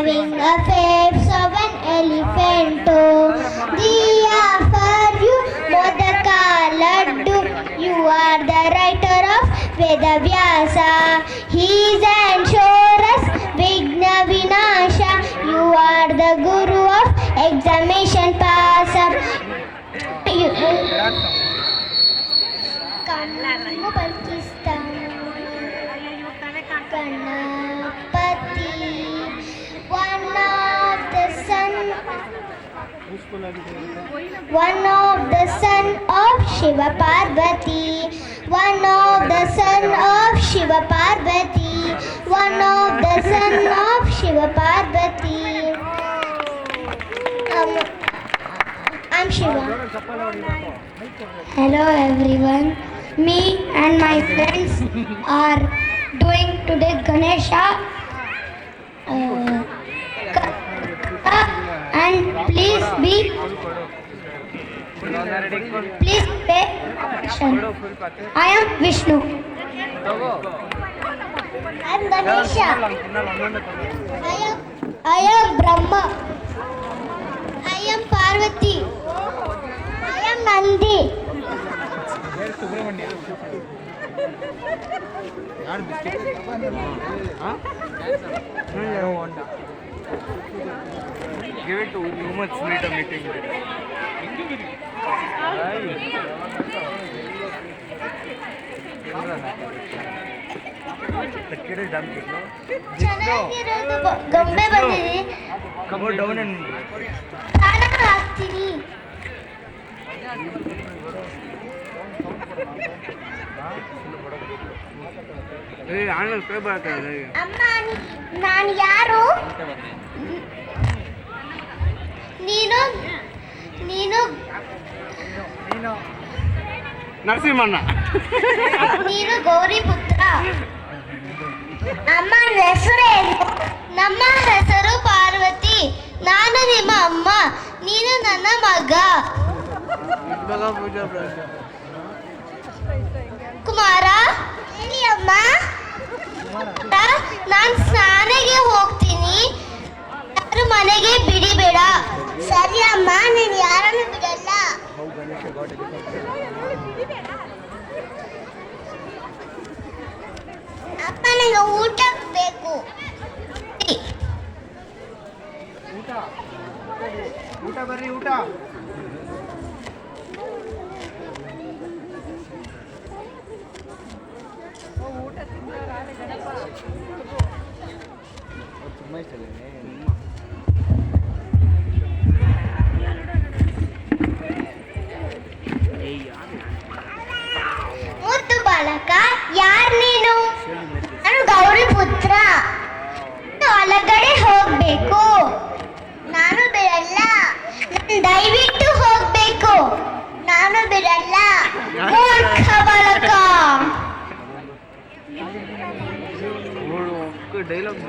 having a face of an elephant. Diya for you, Modaka Laddu. You are the writer of Veda Vyasa. He ensures us Vigna Vinasha. You are the guru of examination pass. ಕಣ್ಣು ಪಲ್ಕಿಸ್ತಾನೆ Ganapati one of the son of Shiva Parvati, one of the son of Shiva Parvati, one of the son of Shiva Parvati. I'm Shiva. Hello everyone. Me and my friends are doing today Ganesha and please pay attention. I am Vishnu. I am Ganesha. I am Brahma. I am Parvati. I am Nandi. Give it to humans later meeting. ಚೆನ್ನಾಗಿರೋದು ಗೊಂಬೆ ಬಂದಿದೆ. Come down and ಪ್ರಾಣ ಹಾಕ್ತೀನಿ. ಅಮ್ಮ ನಾನು ಯಾರು? ನೀನು ನೀನು ನರಸಿಂಹಣ್ಣ. ನೀನು ಗೌರಿ ಪುತ್ರ. ಅಮ್ಮ ಹೆಸರೇನು? ನಮ್ಮ ಹೆಸರು ಪಾರ್ವತಿ. ನಾನು ನಿಮ್ಮ ಅಮ್ಮ, ನೀನು ನನ್ನ ಮಗ. ಕುಮಾರ ಹೇಳಿ ಅಮ್ಮ. ನಾನು ಸ್ನಾನಕ್ಕೆ ಹೋಗ್ತೀನಿ, ಯಾರು ಮನೆಗೆ ಬಿಡಿಬೇಡ. ಸರಿ ಅಮ್ಮ, ನೀನು ಯಾರನ್ನು ಬಿಡಲ್ಲ. ಅಪ್ಪ ನನಗೆ ಊಟ ಬೇಕು. ಊಟ ಬರ್ರಿ ಊಟ. ಮುದ್ದು ಬಾಲಕ, ಯಾರು ನೀನು? ನಾನು ಗೌರಿ ಪುತ್ರ. ಒಳಗಡೆ ಹೋಗ್ಬೇಕು. ನಾನು ಬಿಡಲ್ಲ. ದಯವಿಟ್ಟು ಹೋಗ್ಬೇಕು. ನಾನು ಬಿಡಲ್ಲ. ಮೂರ್ಖ ಬಾಲಕ. ಡೈಲಾಗ್